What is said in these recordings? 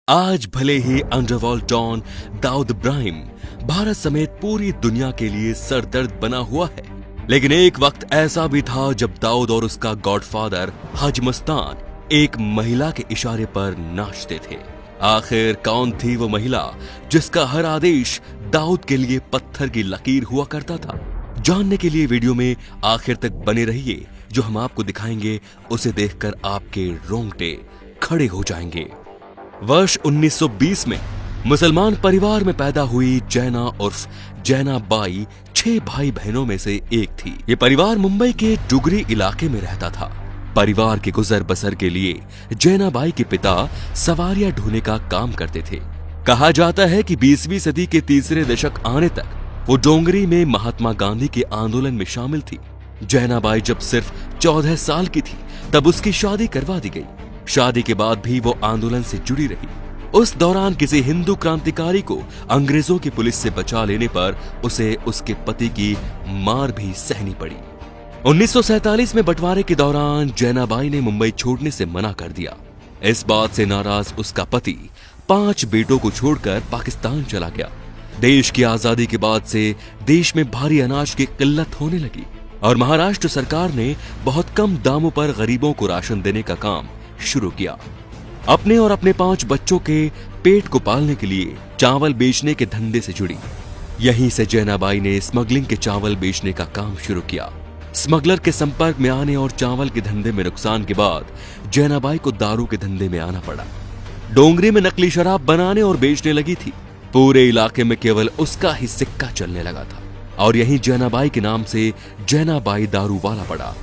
आज भले ही underworld don Dawood Ibrahim Bharat समेत पूरी दुनिया के लिए सरदर्द बना हुआ है, लेकिन एक वक्त ऐसा भी था जब दाऊद और उसका गॉडफादर हाजी मस्तान एक महिला के इशारे पर नाचते थे। आखिर कौन थी वो महिला जिसका हर आदेश दाऊद के लिए पत्थर की लकीर हुआ करता था? जानने के लिए वीडियो में आखिर तक बने रहिए। जो हम आपको दिखाएंगे उसे देखकर आपके रोंगटे खड़े हो जाएंगे। वर्ष 1920 में मुसलमान परिवार में पैदा हुई जैना उर्फ जैना बाई 6 भाई बहनों में से एक थी। ये परिवार मुंबई के डुगरी इलाके में रहता था। परिवार के गुजर बसर के लिए जैना बाई के पिता सवारियां ढोने का काम करते थे। कहा जाता है कि 20वीं सदी के तीसरे दशक आने तक वो डोंगरी में महात्मा गांधी के आंदोलन में शामिल थी। जैना बाई जब सिर्फ 14 साल की थी तब उसकी शादी करवा दी गई। शादी के बाद भी वो आंदोलन से जुड़ी रही। उस दौरान किसी हिंदू क्रांतिकारी को अंग्रेजों की पुलिस से बचा लेने पर उसे उसके पति की मार भी सहनी पड़ी। 1947 में बंटवारे के दौरान जैनाबाई ने मुंबई छोड़ने से मना कर दिया। इस बात से नाराज उसका पति 5 बेटों को छोड़कर पाकिस्तान चला गया। देश की आजादी के बाद से देश में भारी अनाज की किल्लत होने लगी और महाराष्ट्र सरकार ने बहुत कम दामों पर गरीबों को राशन देने का काम शुरू किया। अपने और अपने 5 बच्चों के पेट को पालने के लिए चावल बेचने के धंधे से जुड़ी। यहीं से जैनाबाई ने स्मगलिंग के चावल बेचने का काम शुरू किया। स्मगलर के संपर्क में आने और चावल के धंधे में नुकसान के बाद जैनाबाई को दारू के धंधे में आना पड़ा। डोंगरी में नकली शराब बनाने और बेचने लगी थी। पूरे इलाके में केवल उसका ही सिक्का चलने लगा था और यहीं जैनाबाई के नाम से जैनाबाई दारू वाला पड़ा।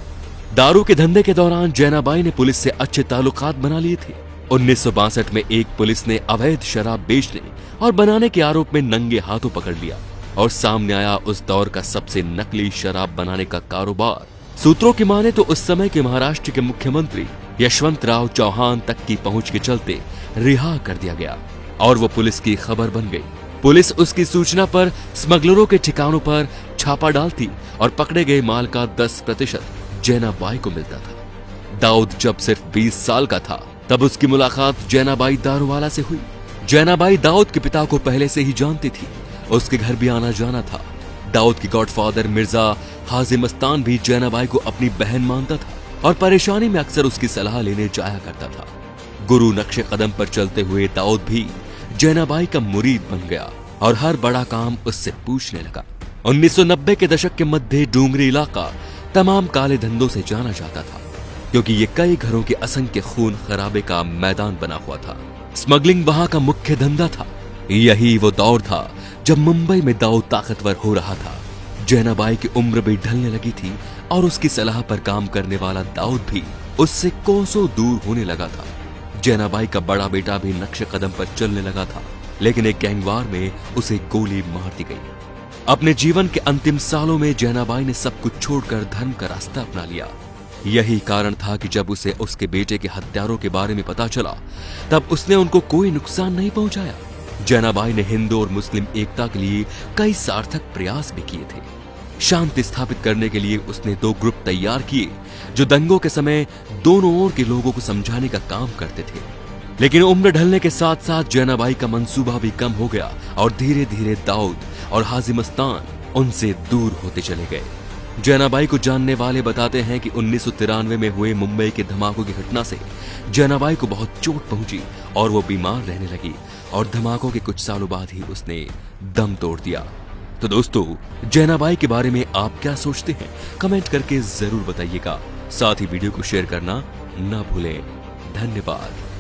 दारू के धंधे के दौरान जैनाबाई ने पुलिस से अच्छे ताल्लुकात बना लिए थे। 1962 में एक पुलिस ने अवैध शराब बेचने और बनाने के आरोप में नंगे हाथों पकड़ लिया और सामने आया उस दौर का सबसे नकली शराब बनाने का कारोबार। सूत्रों की माने तो उस समय के महाराष्ट्र के मुख्यमंत्री यशवंतराव चौहान तक की पहुंच के चलते रिहा कर दिया गया और वो पुलिस की खबर बन गई। पुलिस उसकी सूचना पर स्मगलरों के ठिकानों पर छापा डालती और पकड़े गए माल का 10% जैनाबाई को मिलता था। दाऊद जब सिर्फ 20 साल का था तब उसकी मुलाकात जैनाबाई दारूवाला से हुई। जैनाबाई दाऊद के पिता को पहले से ही जानती थी। उसके घर भी आना जाना था। दाऊद के गॉडफादर मिर्जा हाजी मस्तान भी जैनाबाई को अपनी बहन मानता था और परेशानी में अक्सर उसकी सलाह लेने जाया करता था। गुरु नक्शे कदम पर चलते हुए दाऊद भी जैनाबाई का मुरीद बन गया और हर बड़ा काम उससे पूछने लगा। 1990 के दशक के मध्य डोंगरी इलाका तमाम काले धंधों से जाना जाता था क्योंकि ये कई घरों के असंख्य खून खराबे का मैदान बना हुआ था। स्मगलिंग वहां का मुख्य धंधा था। यही वो दौर था जब मुंबई में दाऊद ताकतवर हो रहा था। जैनाबाई की उम्र भी ढलने लगी थी और उसकी सलाह पर काम करने वाला दाऊद भी उससे कोसों दूर होने लगा था। जैनाबाई का बड़ा बेटा भी नक्शे कदम पर चलने लगा था, लेकिन एक गैंगवार में उसे गोली मार दी गई। अपने जीवन के अंतिम सालों में जैनाबाई ने सब कुछ छोड़कर धर्म का रास्ता अपना लिया। यही कारण था कि जब उसे उसके बेटे के हत्यारों के बारे में पता चला तब उसने उनको कोई नुकसान नहीं पहुंचाया। जैनाबाई ने हिंदू और मुस्लिम एकता के लिए कई सार्थक प्रयास भी किए थे। शांति स्थापित करने के लिए उसने 2 ग्रुप तैयार किए जो दंगों के समय दोनों ओर के लोगों को समझाने का काम करते थे। लेकिन उम्र ढलने के साथ साथ जैनाबाई का मंसूबा भी कम हो गया और धीरे धीरे दाऊद और हाजी मस्तान उनसे दूर होते चले गए। जैनाबाई को जानने वाले बताते हैं कि 1993 में हुए मुंबई के धमाकों की घटना से जैनाबाई को बहुत चोट पहुंची और वो बीमार रहने लगी और धमाकों के कुछ सालों बाद ही उसने दम तोड़ दिया। तो दोस्तों, जैनाबाई के बारे में आप क्या सोचते हैं? कमेंट करके जरूर बताइएगा। साथ ही वीडियो को शेयर करना ना भूलें। धन्यवाद।